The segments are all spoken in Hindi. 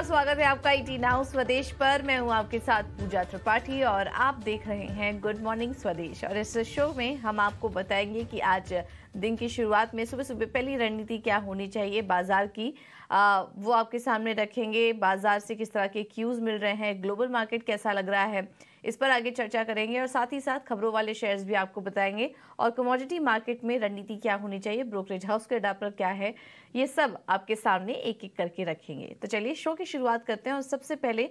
नमस्कार, स्वागत है आपका ईटी नाउ स्वदेश पर। मैं हूं आपके साथ पूजा त्रिपाठी और आप देख रहे हैं गुड मॉर्निंग स्वदेश। और इस शो में हम आपको बताएंगे कि आज दिन की शुरुआत में सुबह सुबह पहली रणनीति क्या होनी चाहिए बाजार की, वो आपके सामने रखेंगे। बाजार से किस तरह के क्यूज मिल रहे हैं, ग्लोबल मार्केट कैसा लग रहा है, इस पर आगे चर्चा करेंगे। और साथ ही साथ खबरों वाले शेयर्स भी आपको बताएंगे और कमोडिटी मार्केट में रणनीति क्या होनी चाहिए, ब्रोकरेज हाउस के अडा पर क्या है, ये सब आपके सामने एक एक करके रखेंगे। तो चलिए शो की शुरुआत करते हैं और सबसे पहले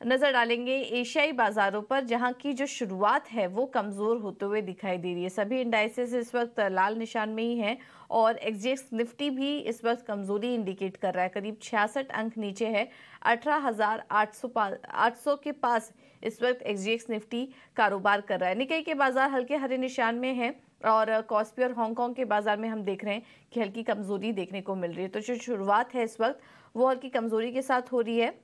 नजर डालेंगे एशियाई बाजारों पर, जहां की जो शुरुआत है वो कमजोर होते हुए दिखाई दे रही है। सभी इंडाइसेस इस वक्त लाल निशान में ही है और एक्सजेक्स निफ्टी भी इस वक्त कमजोरी इंडिकेट कर रहा है। करीब 66 अंक नीचे है, 18,800 के पास इस वक्त एक्सजेक्स निफ्टी कारोबार कर रहा है। निकाई के बाजार हल्के हरे निशान में है और कॉस्पी और हांगकांग के बाजार में हम देख रहे हैं कि हल्की कमजोरी देखने को मिल रही है। तो जो शुरुआत है इस वक्त वो हल्की कमजोरी के साथ हो रही है।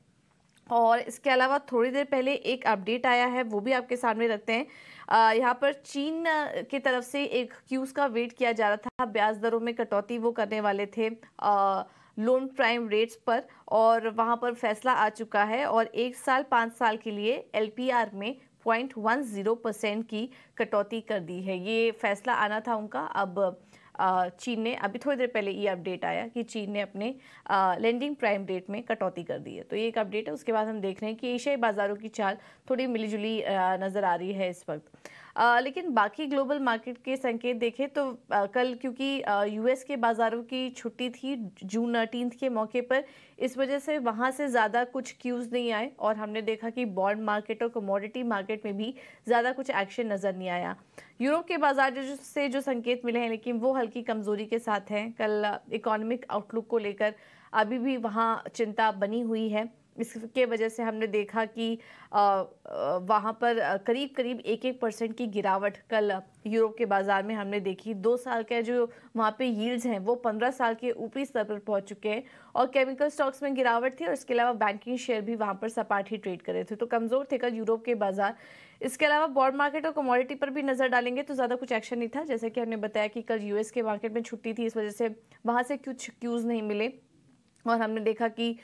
और इसके अलावा थोड़ी देर पहले एक अपडेट आया है, वो भी आपके सामने रखते हैं। यहाँ पर चीन की तरफ से एक क्यूज का वेट किया जा रहा था। ब्याज दरों में कटौती वो करने वाले थे लोन प्राइम रेट्स पर, और वहां पर फैसला आ चुका है और 1 साल 5 साल के लिए एलपीआर में 0.10% की कटौती कर दी है। ये फैसला आना था उनका। अब चीन ने, अभी थोड़ी देर पहले ये अपडेट आया कि चीन ने अपने लेंडिंग प्राइम रेट में कटौती कर दी है। तो ये एक अपडेट है। उसके बाद हम देख रहे हैं कि एशियाई बाजारों की चाल थोड़ी मिलीजुली नजर आ रही है इस वक्त। लेकिन बाकी ग्लोबल मार्केट के संकेत देखें तो कल क्योंकि यूएस के बाजारों की छुट्टी थी जून 18 के मौके पर, इस वजह से वहां से ज़्यादा कुछ क्यूज नहीं आए और हमने देखा कि बॉन्ड मार्केट और कमोडिटी मार्केट में भी ज़्यादा कुछ एक्शन नज़र नहीं आया। यूरोप के बाजार से जो संकेत मिले हैं लेकिन वो हल्की कमजोरी के साथ हैं। कल इकोनॉमिक आउटलुक को लेकर अभी भी वहाँ चिंता बनी हुई है। इसके वजह से हमने देखा कि वहाँ पर करीब करीब 1% की गिरावट कल यूरोप के बाजार में हमने देखी। 2 साल के जो वहाँ पे यील्ड्स हैं वो 15 साल के ऊपरी स्तर पर पहुँच चुके हैं और केमिकल स्टॉक्स में गिरावट थी और इसके अलावा बैंकिंग शेयर भी वहाँ पर सपाट ही ट्रेड कर रहे थे। तो कमज़ोर थे कल यूरोप के बाजार। इसके अलावा बॉन्ड मार्केट और कमोडिटी पर भी नजर डालेंगे तो ज़्यादा कुछ एक्शन नहीं था। जैसे कि हमने बताया कि कल यूएस के मार्केट में छुट्टी थी, इस वजह से वहाँ से कुछ क्यूज़ नहीं मिले और हमने देखा कि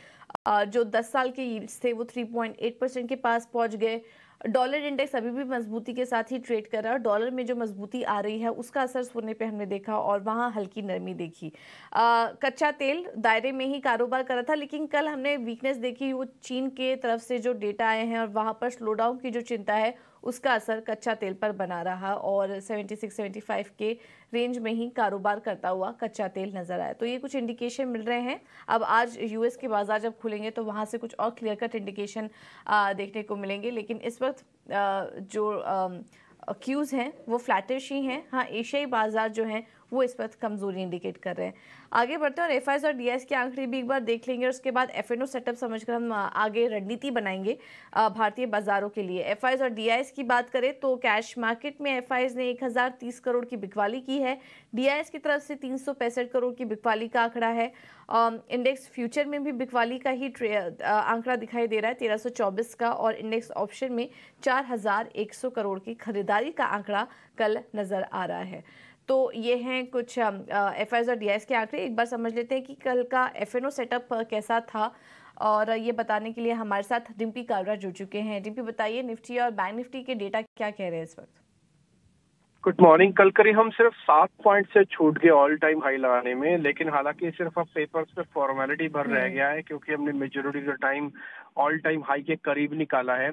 जो 10 साल के यील्ड्स थे वो 3.8% के पास पहुंच गए। डॉलर इंडेक्स अभी भी मजबूती के साथ ही ट्रेड कर रहा है और डॉलर में जो मजबूती आ रही है उसका असर सोने पे हमने देखा और वहाँ हल्की नरमी देखी। कच्चा तेल दायरे में ही कारोबार कर रहा था, लेकिन कल हमने वीकनेस देखी वो चीन के तरफ से जो डेटा आए हैं और वहाँ पर स्लो डाउन की जो चिंता है उसका असर कच्चा तेल पर बना रहा और 76-75 के रेंज में ही कारोबार करता हुआ कच्चा तेल नजर आया। तो ये कुछ इंडिकेशन मिल रहे हैं। अब आज यूएस के बाजार जब खुलेंगे तो वहाँ से कुछ और क्लियर कट इंडिकेशन देखने को मिलेंगे, लेकिन इस वक्त जो क्यूज हैं वो फ्लैटिश ही हैं। हाँ, एशियाई बाजार जो हैं वो इस वक्त कमजोरी इंडिकेट कर रहे हैं। आगे बढ़ते हैं और एफआईएस और डीआईएस के आंकड़े भी एक बार देख लेंगे और उसके बाद एफएनओ सेटअप समझकर हम आगे रणनीति बनाएंगे भारतीय बाजारों के लिए। एफआईएस और डीआईएस की बात करें तो कैश मार्केट में एफआईएस ने 1030 करोड़ की बिकवाली की है। डीआईएस की तरफ से 365 करोड़ की बिकवाली का आंकड़ा है। इंडेक्स फ्यूचर में भी बिकवाली का ही आंकड़ा दिखाई दे रहा है 1324 का, और इंडेक्स ऑप्शन में 4100 करोड़ की खरीदारी का आंकड़ा कल नजर आ रहा है। तो ये हैं कुछ एफआईएस और डीआईएस के आंकड़े। एक बार समझ लेते हैं कि कल का एफएनओ सेटअप कैसा था, और ये बताने के लिए हमारे साथ डिम्पी कालरा जुड़ चुके हैं। डिम्पी, बताइए निफ्टी और बैंक निफ्टी के डेटा क्या कह रहे हैं इस वक्त? Good morning. कल करीब हम सिर्फ 7 पॉइंट से छूट गए ऑल टाइम हाई लगाने में, लेकिन हालांकि सिर्फ अब पेपर्स पे फॉर्मेलिटी भर रह गया है क्योंकि हमने मेजोरिटी का टाइम ऑल टाइम हाई के करीब निकाला है।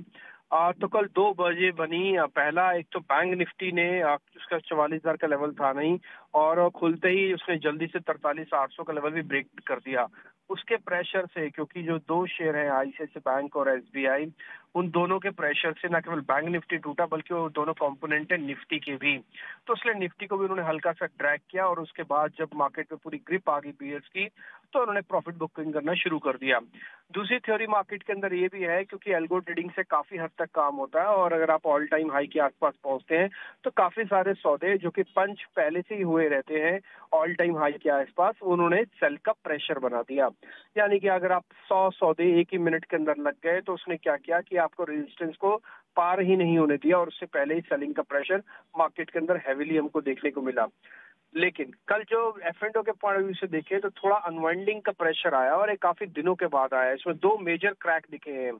तो कल 2 बजे बनी पहला, एक तो बैंक निफ्टी ने उसका 44,000 का लेवल था नहीं और खुलते ही उसने जल्दी से 43,800 का लेवल भी ब्रेक कर दिया। उसके प्रेशर से, क्योंकि जो 2 शेयर हैं आईसीआईसीआई बैंक और एसबीआई, उन दोनों के प्रेशर से न केवल बैंक निफ्टी टूटा बल्कि वो दोनों कंपोनेंट है निफ्टी के भी। तो इसलिए निफ्टी को भी उन्होंने हल्का सा ड्रैग किया और उसके बाद जब मार्केट में पूरी ग्रिप आ गई बीयर्स की तो उन्होंने प्रॉफिट बुकिंग करना शुरू कर दिया। दूसरी थ्योरी मार्केट के अंदर ये भी है क्योंकि एल्गो ट्रेडिंग से काफी हद तक काम होता है और अगर आप ऑल टाइम हाई के आसपास पहुंचते हैं तो काफी सारे सौदे जो कि पंच पहले से ही हुए रहते हैं ऑल टाइम हाई के आसपास, उन्होंने सेल का प्रेशर बना दिया। यानी कि अगर आप 100 सौदे एक ही मिनट के अंदर लग गए तो उसने क्या किया कि आपको रेजिस्टेंस को पार ही नहीं होने दिया और उससे पहले ही सेलिंग का प्रेशर मार्केट के अंदर हैवीली हमको देखने को मिला। लेकिन कल जो F&O के पॉइंट ऑफ व्यू से देखे तो थोड़ा अनवाइंडिंग का प्रेशर आया और एक काफी दिनों के बाद आया। इसमें दो मेजर क्रैक दिखे हैं।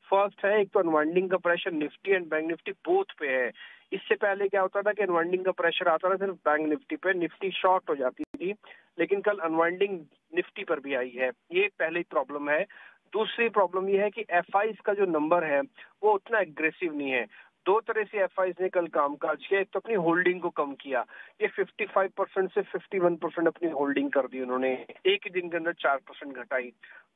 फर्स्ट है, एक तो अनवाइंडिंग का pressure Nifty and bank Nifty both पे है। इससे पहले क्या होता था कि अनवाइंडिंग का प्रेशर आता था सिर्फ बैंक निफ्टी पे, निफ्टी शॉर्ट हो जाती थी, लेकिन कल अनवाइंडिंग निफ्टी पर भी आई है। ये पहली प्रॉब्लम है। दूसरी प्रॉब्लम ये है कि एफआईज का जो नंबर है वो उतना एग्रेसिव नहीं है। दो तरह से एफआईज ने कल कामकाज किया। एक तो अपनी होल्डिंग को कम किया, ये 55% से 51% अपनी होल्डिंग कर दी उन्होंने, एक ही दिन के अंदर 4% घटाई।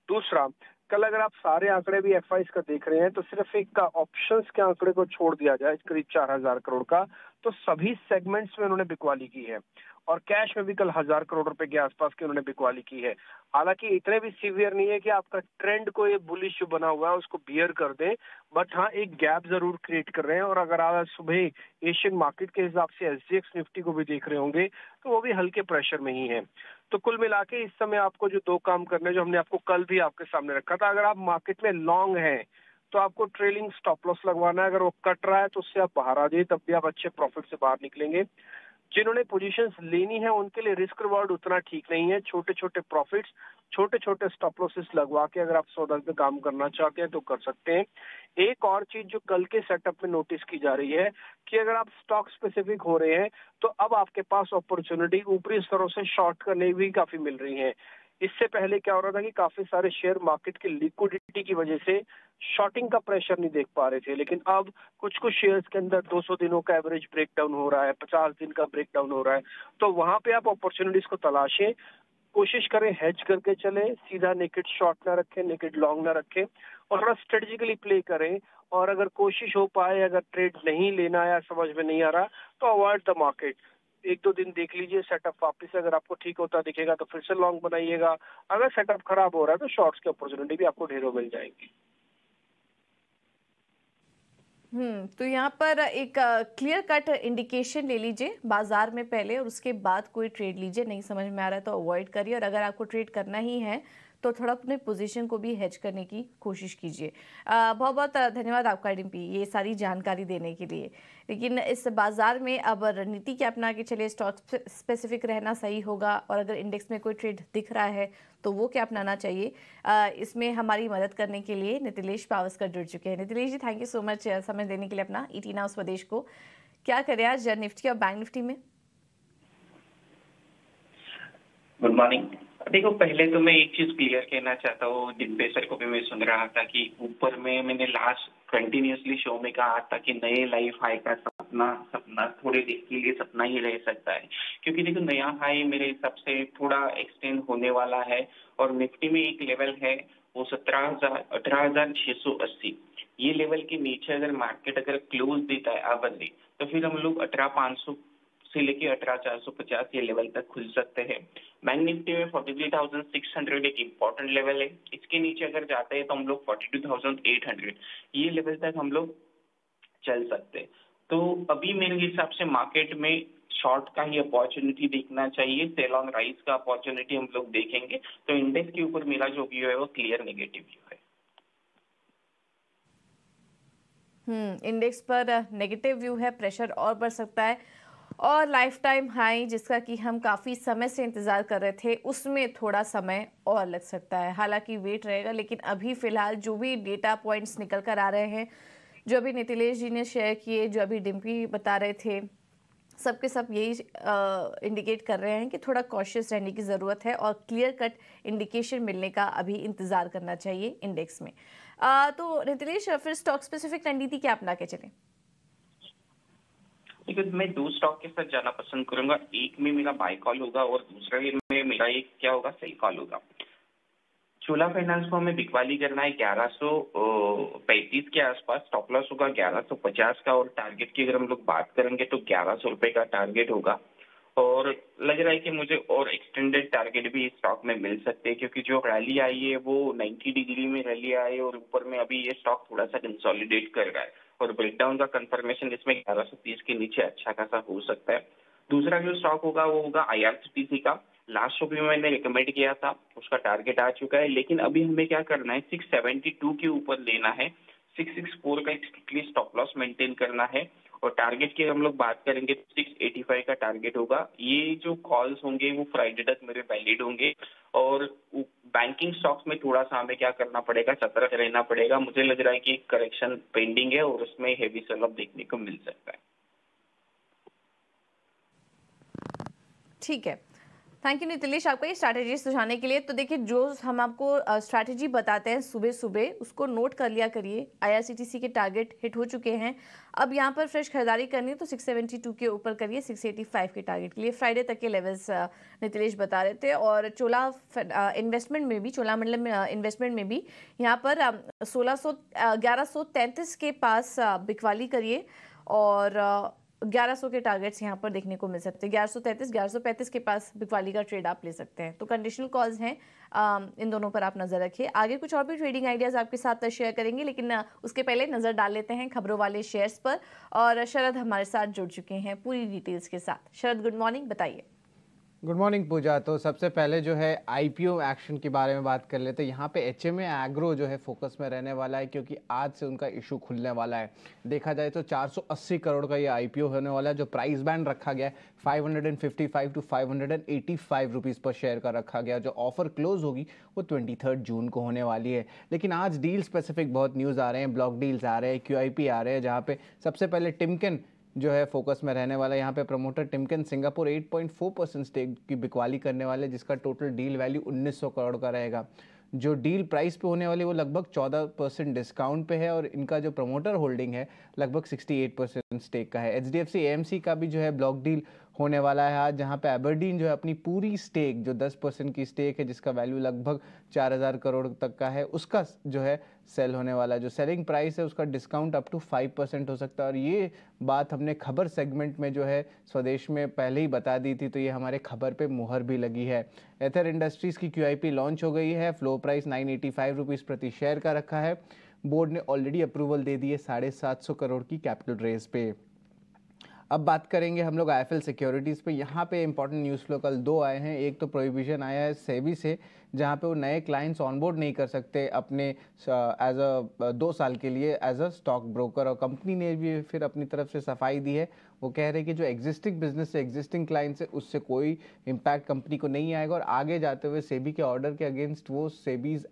दूसरा, कल अगर आप सारे आंकड़े भी एफआईज का देख रहे हैं तो सिर्फ एक का ऑप्शंस के आंकड़े को छोड़ दिया जाए करीब 4000 करोड़ का, तो सभी सेगमेंट्स में उन्होंने बिकवाली की है और कैश में भी कल 1000 करोड़ रुपए के आसपास की उन्होंने बिकवाली की है। हालांकि इतने भी सीवियर नहीं है कि आपका ट्रेंड को ये बुलिश जो बना हुआ है उसको बियर कर दे, बट हाँ एक गैप जरूर क्रिएट कर रहे हैं। और अगर आप सुबह एशियन मार्केट के हिसाब से एसजीएक्स निफ्टी को भी देख रहे होंगे तो वो भी हल्के प्रेशर में ही है। तो कुल मिला के इस समय आपको जो दो काम करने, जो हमने आपको कल भी आपके सामने रखा था, अगर आप मार्केट में लॉन्ग हैं तो आपको ट्रेलिंग स्टॉप लॉस लगवाना है। अगर वो कट रहा है तो उससे आप बाहर आ जाइए, तब भी आप अच्छे प्रॉफिट से बाहर निकलेंगे। जिन्होंने पोजीशंस लेनी है उनके लिए रिस्क रिवॉर्ड उतना ठीक नहीं है। छोटे छोटे प्रॉफिट्स, छोटे छोटे स्टॉप लॉसेस लगवा के अगर आप सौदा पे काम करना चाहते हैं तो कर सकते हैं। एक और चीज जो कल के सेटअप में नोटिस की जा रही है कि अगर आप स्टॉक स्पेसिफिक हो रहे हैं तो अब आपके पास अपॉर्चुनिटी ऊपरी स्तरों से शॉर्ट करने भी काफी मिल रही है। इससे पहले क्या हो रहा था कि काफी सारे शेयर मार्केट की लिक्विडिटी की वजह से शॉर्टिंग का प्रेशर नहीं देख पा रहे थे, लेकिन अब कुछ कुछ शेयर्स के अंदर 200 दिनों का एवरेज ब्रेकडाउन हो रहा है, 50 दिन का ब्रेकडाउन हो रहा है, तो वहां पे आप अपॉर्चुनिटीज को तलाशें। कोशिश करें हेज करके चले, सीधा नेकेड शॉर्ट ना रखें, नेकेड लॉन्ग ना रखें और थोड़ा स्ट्रेटेजिकली प्ले करें। और अगर कोशिश हो पाए, अगर ट्रेड नहीं लेना या समझ में नहीं आ रहा तो अवॉइड द मार्केट। एक दो दिन देख लीजिए सेटअप, वापस से अगर आपको ठीक होता दिखेगा तो फिर से लॉन्ग बनाइएगा। अगर सेटअप खराब हो रहा है तो शॉर्ट्स की अपॉर्चुनिटी भी आपको ढेरों मिल जाएगी। तो यहाँ पर एक क्लियर कट इंडिकेशन ले लीजिए बाजार में पहले और उसके बाद कोई ट्रेड लीजिए। नहीं समझ में आ रहा है तो अवॉइड करिए, और अगर आपको ट्रेड करना ही है तो थोड़ा अपने पोजीशन को भी हेज करने की कोशिश कीजिए। बहुत बहुत धन्यवाद आपका डिम्पी ये सारी जानकारी देने के लिए। लेकिन इस बाजार में अब रणनीति क्या अपना के चलिए, स्टॉक स्पेसिफिक रहना सही होगा, और अगर इंडेक्स में कोई ट्रेड दिख रहा है तो वो क्या अपनाना चाहिए, इसमें हमारी मदद करने के लिए नितिलेश पावस्कर जुड़ चुके हैं। नितिलेश जी, थैंक यू सो मच समय देने के लिए अपना ईटी नाउ स्वदेश को। क्या करें आज निफ्टी और बैंक निफ्टी में? Good morning. देखो, पहले तो मैं एक चीज क्लियर कहना चाहता हूँ, डिम्पे सर को भी मैं सुन रहा था कि ऊपर में मैंने लास्ट कंटिन्यूसली शो में कहा था कि नए लाइफ हाई का सपना थोड़े देर के लिए सपना ही रह सकता है, क्योंकि देखो नया हाई मेरे हिसाब से थोड़ा एक्सटेंड होने वाला है और निफ्टी में एक लेवल है वो 18,680। ये लेवल के नीचे अगर मार्केट अगर क्लोज देता है आवरली तो फिर हम लोग 18,500 से लेके 18,450 ये लेवल तक खुल सकते हैं। बैंक निफ्टी में 43,600 एक इम्पोर्टेंट लेवल है। इसके नीचे अगर जाते हैं तो हम लोग 42,800 ये लेवल तक हम लोग चल सकते हैं। तो अभी मेरे हिसाब से मार्केट में शॉर्ट का ही अपॉर्चुनिटी देखना चाहिए, सेल ऑन राइज का अपॉर्चुनिटी हम लोग देखेंगे। तो इंडेक्स के ऊपर मेरा जो व्यू है वो क्लियर नेगेटिव व्यू है। इंडेक्स पर नेगेटिव व्यू है, प्रेशर और बढ़ सकता है, और लाइफ टाइम हाई जिसका कि हम काफ़ी समय से इंतज़ार कर रहे थे उसमें थोड़ा समय और लग सकता है। हालांकि वेट रहेगा, लेकिन अभी फ़िलहाल जो भी डेटा पॉइंट्स निकल कर आ रहे हैं, जो अभी नितिलेश जी ने शेयर किए, जो अभी डिम्पी बता रहे थे, सबके सब यही इंडिकेट कर रहे हैं कि थोड़ा कॉशियस रहने की ज़रूरत है और क्लियर कट इंडिकेशन मिलने का अभी इंतज़ार करना चाहिए इंडेक्स में। तो नितिलेश, फिर स्टॉक स्पेसिफिक रणनीति क्या अपना के चलें? देखिए, मैं दो स्टॉक के साथ जाना पसंद करूंगा। एक में मेरा बाय कॉल होगा और दूसरा में मेरा एक क्या होगा, सेल कॉल होगा। चोला फाइनेंस को हमें बिकवाली करना है 1135 के आसपास, स्टॉप लॉस होगा 1150 का, और टारगेट की अगर हम लोग बात करेंगे तो 1100 रुपए का टारगेट होगा। और लग रहा है कि मुझे और एक्सटेंडेड टारगेट भी इस स्टॉक में मिल सकते हैं, क्योंकि जो रैली आई है वो 90 डिग्री में रैली आई और ऊपर में अभी ये स्टॉक थोड़ा सा कंसोलिडेट कर रहा है और ब्रेकडाउन का कंफर्मेशन इसमें 1130 के नीचे अच्छा खासा हो सकता है। दूसरा जो स्टॉक होगा वो होगा IRCTC का। लास्ट शो भी मैंने रिकमेंड किया था, उसका टारगेट आ चुका है, लेकिन अभी हमें क्या करना है, 672 के ऊपर लेना है, 664 का स्ट्रिक्टली स्टॉप लॉस मेंटेन करना है और टारगेट की हम लोग बात करेंगे तो 685 का टारगेट होगा। ये जो कॉल्स होंगे वो फ्राइडे तक मेरे वैलिड होंगे। और बैंकिंग स्टॉक्स में थोड़ा सा हमें क्या करना पड़ेगा, सतर्क रहना पड़ेगा। मुझे लग रहा है कि करेक्शन पेंडिंग है और उसमें हेवी सेल ऑफ देखने को मिल सकता है। ठीक है, थैंक यू नीतिलेश आपका ये स्ट्रैटेजी सुझाने के लिए। तो देखिए, जो हम आपको स्ट्रैटेजी बताते हैं सुबह सुबह, उसको नोट कर लिया करिए। आईआरसीटीसी के टारगेट हिट हो चुके हैं। अब यहाँ पर फ्रेश खरीदारी करनी है तो 672 के ऊपर करिए, 685 के टारगेट के लिए। फ्राइडे तक के लेवल्स नीतिलेश बता रहे थे। और चोला इन्वेस्टमेंट में भी, चोलामंडलम इन्वेस्टमेंट में भी यहाँ पर 1133 के पास बिकवाली करिए और 1100 के टारगेट्स यहाँ पर देखने को मिल सकते हैं। 1133 1135 के पास बिकवाली का ट्रेड आप ले सकते हैं। तो कंडीशनल कॉल्स हैं, इन दोनों पर आप नजर रखिए। आगे कुछ और भी ट्रेडिंग आइडियाज आपके साथ शेयर करेंगे, लेकिन उसके पहले नजर डाल लेते हैं खबरों वाले शेयर्स पर। और शरद हमारे साथ जुड़ चुके हैं पूरी डिटेल्स के साथ। शरद, गुड मॉर्निंग, बताइए। गुड मॉर्निंग पूजा। तो सबसे पहले जो है आईपीओ एक्शन के बारे में बात कर लेते हैं। यहाँ पे एचएमए एग्रो जो है फोकस में रहने वाला है, क्योंकि आज से उनका इशू खुलने वाला है। देखा जाए तो 480 करोड़ का ये आईपीओ होने वाला है। जो प्राइस बैंड रखा गया है 555 टू 585 रुपीज़ पर शेयर का रखा गया। जो ऑफर क्लोज होगी वो 23 जून को होने वाली है। लेकिन आज डील स्पेसिफिक बहुत न्यूज़ आ रहे हैं, ब्लॉक डील्स आ रहे हैं, QIP आ रहे हैं, जहाँ पे सबसे पहले टिमकेन जो है फोकस में रहने वाला है। यहाँ पे प्रमोटर टिमकेन सिंगापुर 8.4% स्टेक की बिकवाली करने वाले, जिसका टोटल डील वैल्यू 1900 करोड़ का रहेगा। जो डील प्राइस पे होने वाली वो लगभग 14% डिस्काउंट पे है और इनका जो प्रमोटर होल्डिंग है लगभग 68% स्टेक का है। HDFC AMC का भी जो है ब्लॉक डील होने वाला है आज, जहाँ पे एबरडीन जो है अपनी पूरी स्टेक, जो 10% की स्टेक है जिसका वैल्यू लगभग 4000 करोड़ तक का है, उसका जो है सेल होने वाला है। जो सेलिंग प्राइस है उसका डिस्काउंट अप टू 5% हो सकता है। और ये बात हमने खबर सेगमेंट में जो है स्वदेश में पहले ही बता दी थी, तो ये हमारे खबर पे मुहर भी लगी है। एथर इंडस्ट्रीज़ की QIP लॉन्च हो गई है। फ्लो प्राइस 985 रुपीज़ प्रति शेयर का रखा है। बोर्ड ने ऑलरेडी अप्रूवल दे दी है 750 करोड़ की कैपिटल रेज पे। अब बात करेंगे हम लोग IIFL सिक्योरिटीज़ पे। यहाँ पे इंपॉर्टेंट न्यूज़ फ्लो कल दो आए हैं। एक तो प्रोहिबिशन आया है सेबी से, जहाँ पे वो नए क्लाइंट्स ऑनबोर्ड नहीं कर सकते अपने एज अ 2 साल के लिए एज अ स्टॉक ब्रोकर। और कंपनी ने भी फिर अपनी तरफ से सफाई दी है। वो कह रहे हैं कि जो एग्जिस्टिंग बिजनेस है, एग्जिस्टिंग क्लाइंट्स है, उससे कोई इम्पैक्ट कंपनी को नहीं आएगा। और आगे जाते हुए सेबी के ऑर्डर के अगेंस्ट वो सेबीज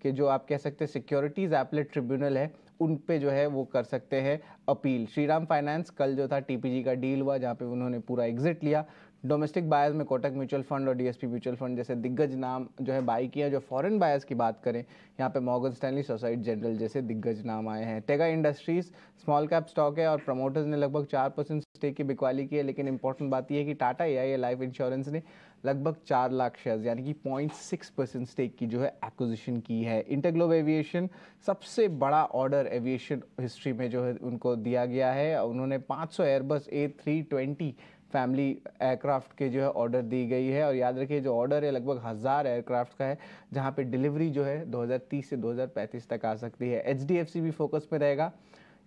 के जो आप कह सकते हैं सिक्योरिटीज़ एपलेट ट्रिब्यूनल है, उन पे जो है वो कर सकते हैं अपील। श्रीराम फाइनेंस कल जो था TPG का डील हुआ, जहाँ पे उन्होंने पूरा एग्जिट लिया। डोमेस्टिक बायर्स में कोटक म्यूचुअल फंड और DSP म्यूचुअल फंड जैसे दिग्गज नाम जो है बाई किया। जो फॉरेन बायर्स की बात करें, यहाँ पे मॉर्गन स्टैनली, सोसाइटी जनरल जैसे दिग्गज नाम आए हैं। Tega industries small cap stock है और प्रमोटर्स ने लगभग 4% स्टेक की बिकवाली की है। लेकिन इंपॉर्टेंट बात यह है कि टाटा AIA लाइफ इंश्योरेंस ने लगभग 4 लाख शेयर्स यानी कि 0.6% स्टेक की जो है एक्विजिशन की है। इंटरग्लोब एविएशन सबसे बड़ा ऑर्डर एविएशन हिस्ट्री में जो है उनको दिया गया है। उन्होंने 500 एयरबस A320 फैमिली एयरक्राफ्ट के जो है ऑर्डर दी गई है। और याद रखिए जो ऑर्डर है लगभग 1000 एयरक्राफ्ट का है, जहां पे डिलीवरी जो है 2030 से 2035 तक आ सकती है। HDFC भी फोकस में रहेगा।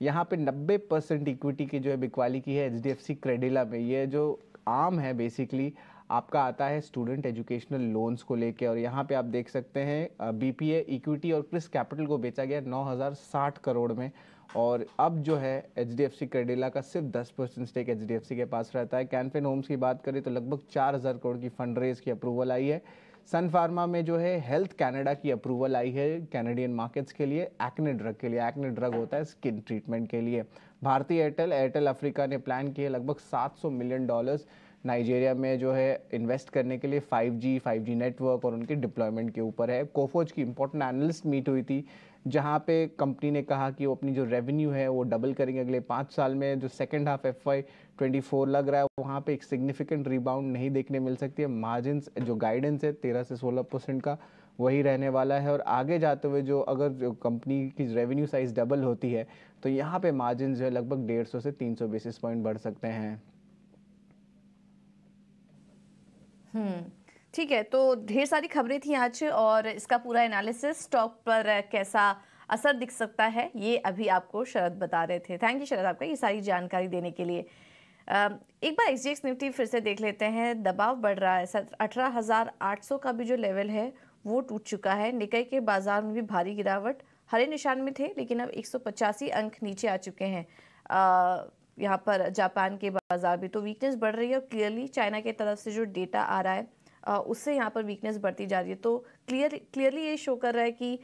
यहाँ पे 90% इक्विटी की जो है बिकवाली की है HDFC क्रेडिला में। ये जो आर्म है बेसिकली आपका आता है स्टूडेंट एजुकेशनल लोन्स को लेके। और यहाँ पे आप देख सकते हैं BPA इक्विटी और क्रिस कैपिटल को बेचा गया 9060 करोड़ में। और अब जो है HDFC क्रेडिला का सिर्फ 10% स्टेक HDFC के पास रहता है। कैनफिन होम्स की बात करें तो लगभग 4000 करोड़ की फंड रेज की अप्रूवल आई है। सन फार्मा में जो है हेल्थ कनाडा की अप्रूवल आई है कैनेडियन मार्केट्स के लिए एक्ने ड्रग के लिए। एक्ने ड्रग होता है स्किन ट्रीटमेंट के लिए। भारतीय एयरटेल अफ्रीका ने प्लान किए लगभग $700 मिलियन नाइजीरिया में जो है इन्वेस्ट करने के लिए 5G नेटवर्क और उनके डिप्लॉयमेंट के ऊपर है। कोफोज की इंपॉर्टेंट एनालिस्ट मीट हुई थी, जहां पे कंपनी ने कहा कि वो अपनी जो रेवेन्यू है वो डबल करेंगे अगले 5 साल में। जो सेकंड हाफ FY24 लग रहा है वहां पे एक सिग्निफिकेंट रिबाउंड नहीं देखने मिल सकती है। मार्जिन्स जो गाइडेंस है 13 से 16% का वही रहने वाला है। और आगे जाते हुए जो अगर जो कंपनी की रेवेन्यू साइज डबल होती है तो यहाँ पे मार्जिन जो है लगभग 150 से 300 बेसिस पॉइंट बढ़ सकते हैं। ठीक है, तो ढेर सारी खबरें थी आज और इसका पूरा एनालिसिस स्टॉक पर कैसा असर दिख सकता है ये अभी आपको शरद बता रहे थे। थैंक यू शरद आपका ये सारी जानकारी देने के लिए। एक बार SGX निफ्टी फिर से देख लेते हैं। दबाव बढ़ रहा है। 18,800 का भी जो लेवल है वो टूट चुका है। निकाई के बाजार में भी भारी गिरावट, हरे निशान में थे लेकिन अब 185 अंक नीचे आ चुके हैं। यहाँ पर जापान के बाजार भी तो वीकनेस बढ़ रही है और क्लियरली चाइना की तरफ से जो डेटा आ रहा है उससे यहाँ पर वीकनेस बढ़ती जा रही है। तो क्लियरली ये शो कर रहा है कि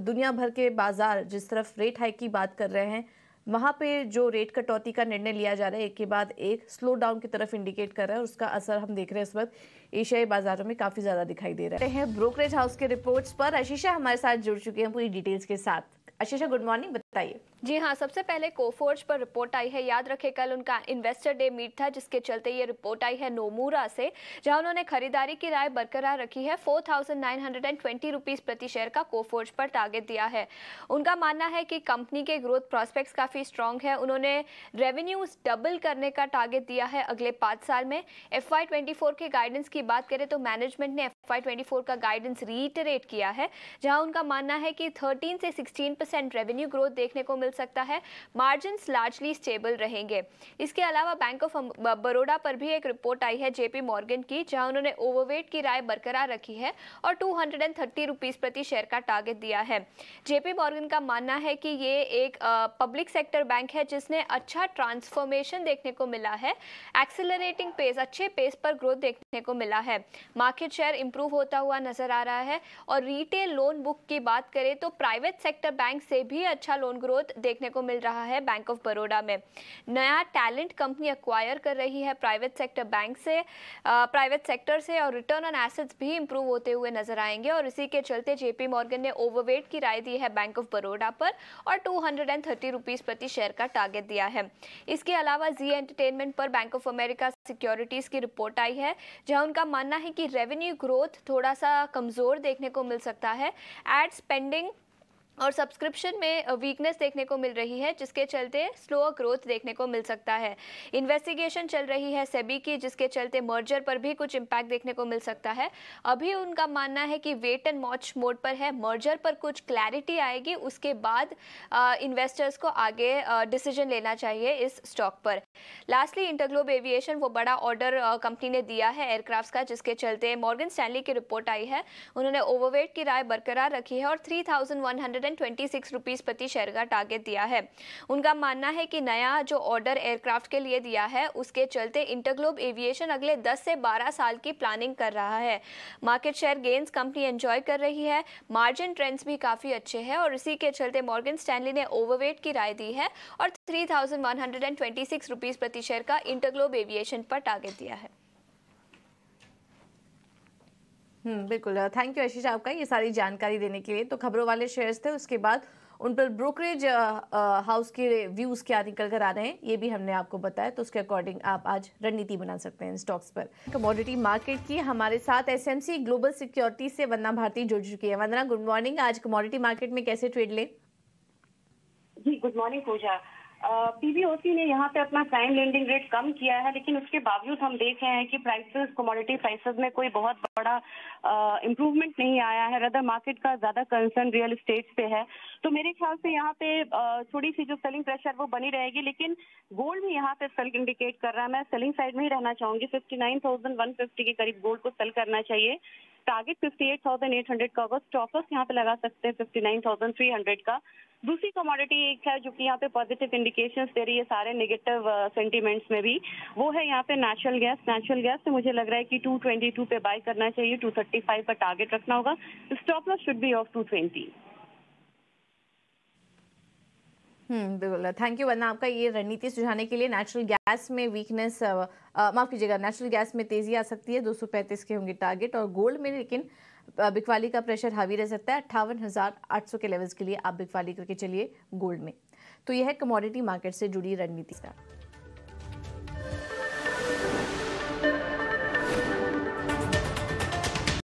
दुनिया भर के बाजार जिस तरफ रेट हाइक की बात कर रहे हैं, वहाँ पे जो रेट कटौती का निर्णय लिया जा रहा है एक के बाद एक स्लो डाउन की तरफ इंडिकेट कर रहा है और उसका असर हम देख रहे हैं इस वक्त एशियाई बाजारों में काफी ज्यादा दिखाई दे रहा है। ब्रोकरेज हाउस के रिपोर्ट्स पर आशीषा हमारे साथ जुड़ चुके हैं पूरी डिटेल्स के साथ। आशीषा, गुड मॉर्निंग, बताइए। जी हाँ, सबसे पहले कोफोर्ज पर रिपोर्ट आई है। याद रखें कल उनका इन्वेस्टर डे मीट था, जिसके चलते ये रिपोर्ट आई है नोमूरा से, जहां उन्होंने खरीदारी की राय बरकरार रखी है। 4,920 रुपीस प्रति शेयर का कोफोर्ज पर टारगेट दिया है। उनका मानना है कि कंपनी के ग्रोथ प्रोस्पेक्ट्स काफी स्ट्रांग है। उन्होंने रेवेन्यूज डबल करने का टारगेट दिया है अगले 5 साल में। FY24 के गाइडेंस की बात करें तो मैनेजमेंट ने FY24 का गाइडेंस रीइटरेट किया है, जहां उनका मानना है कि 13 से 16% रेवेन्यू ग्रोथ देखने को मिल सकता है। मार्जिन्स लार्जली स्टेबल रहेंगे। इसके अलावा बैंक ऑफ बड़ौदा पर भी एक रिपोर्ट आई है JP मॉर्गन की, जहां उन्होंने ओवरवेट की राय बरकरार रखी है और 230 रुपीस प्रति शेयर का टारगेट दिया है। JP मॉर्गन का मानना है कि ये एक पब्लिक सेक्टर बैंक है जिसने अच्छा ट्रांसफॉर्मेशन देखने को मिला है। एक्सेलरेटिंग पेस, अच्छे पेस पर ग्रोथ देखने को मिला है। मार्केट शेयर इंप्रूव होता हुआ नजर आ रहा है। और रिटेल लोन बुक की बात करें तो प्राइवेट सेक्टर बैंक से भी अच्छा लोन ग्रोथ देखने को मिल रहा है बैंक ऑफ बड़ौदा में। नया टैलेंट कंपनी एक्वायर कर रही है प्राइवेट सेक्टर बैंक से, प्राइवेट सेक्टर से, और रिटर्न ऑन एसेट्स भी इंप्रूव होते हुए नजर आएंगे। और इसी के चलते JP मॉर्गन ने ओवरवेट की राय दी है बैंक ऑफ बड़ौदा पर और 230 रुपीस प्रति शेयर का टारगेट दिया है। इसके अलावा जी एंटरटेनमेंट पर बैंक ऑफ अमेरिका सिक्योरिटीज की रिपोर्ट आई है, जहां उनका मानना है कि रेवेन्यू ग्रोथ थोड़ा सा कमजोर देखने को मिल सकता है। एड स्पेंडिंग और सब्सक्रिप्शन में वीकनेस देखने को मिल रही है, जिसके चलते स्लोअर ग्रोथ देखने को मिल सकता है। इन्वेस्टिगेशन चल रही है सेबी की, जिसके चलते मर्जर पर भी कुछ इम्पैक्ट देखने को मिल सकता है। अभी उनका मानना है कि वेट एंड वॉच मोड पर है। मर्जर पर कुछ क्लैरिटी आएगी, उसके बाद इन्वेस्टर्स को आगे डिसीजन लेना चाहिए इस स्टॉक पर। लास्टली इंटरग्लोब एविएशन, वो बड़ा ऑर्डर कंपनी ने दिया है एयरक्राफ्ट का, जिसके चलते मॉर्गन स्टैनली की रिपोर्ट आई है। उन्होंने ओवरवेट की राय बरकरार रखी है और 3,126 रुपीस प्रति शेयर का टारगेट दिया है। उनका मानना है कि नया जो ऑर्डर एयरक्राफ्ट के लिए दिया है, उसके चलते इंटरग्लोब एविएशन अगले 10 से 12 साल की प्लानिंग कर रहा है। Market share gains company enjoy कर रही है। मार्जिन ट्रेंड्स भी काफी अच्छे हैं और इसी के चलते मॉर्गन स्टैनली ने ओवरवेट की राय दी है और 3,126 रुपीस प्रति शेयर का इंटरग्लोब एविएशन पर टारगेट दिया है। बिल्कुल, थैंक यू आशीष आपका ये सारी जानकारी देने के लिए। तो खबरों वाले शेयर्स थे, उसके बाद उन पर ब्रोकरेज हाउस के व्यूज क्या निकल कर आ रहे हैं ये भी हमने आपको बताया, तो उसके अकॉर्डिंग आप आज रणनीति बना सकते हैं स्टॉक्स पर। कमोडिटी मार्केट की हमारे साथ SMC ग्लोबल सिक्योरिटी से वंदना भारती जुड़ चुकी है। वंदना, गुड मॉर्निंग। आज कमोडिटी मार्केट में कैसे ट्रेड ले? जी गुड मॉर्निंग पूजा। PBOC ने यहाँ पे अपना प्राइम लेंडिंग रेट कम किया है, लेकिन उसके बावजूद हम देख रहे हैं कि प्राइसेस, कमोडिटी प्राइसेस में कोई बहुत बड़ा इम्प्रूवमेंट नहीं आया है। रदर मार्केट का ज्यादा कंसर्न रियल एस्टेट पे है, तो मेरे ख्याल से यहाँ पे थोड़ी सी जो सेलिंग प्रेशर वो बनी रहेगी। लेकिन गोल्ड भी यहाँ पे सेल इंडिकेट कर रहा है। मैं सेलिंग साइड में ही रहना चाहूंगी। 59,150 के करीब गोल्ड को सेल करना चाहिए। टारगेट 58,800 का होगा। स्टॉप लॉस यहाँ पे लगा सकते हैं 59,300 का। दूसरी कमोडिटी एक है जो कि यहाँ पे पॉजिटिव इंडिकेशंस दे रही है सारे नेगेटिव सेंटीमेंट्स में भी, वो है यहाँ पे नेचुरल गैस। नेचुरल गैस से मुझे लग रहा है कि 222 पे बाय करना चाहिए। 235 पर टारगेट रखना होगा। Stop loss should be of 220। बिल्कुल, थैंक यू वंदना आपका ये रणनीति सुझाने के लिए। नेचुरल गैस में वीकनेस, माफ कीजिएगा, नेचुरल गैस में तेजी आ सकती है। 235 के होंगे टारगेट। और गोल्ड में लेकिन बिकवाली का प्रेशर हावी रह सकता है। 58,800 के लेवल्स के लिए आप बिकवाली करके चलिए गोल्ड में। तो यह है कमोडिटी मार्केट से जुड़ी रणनीति का।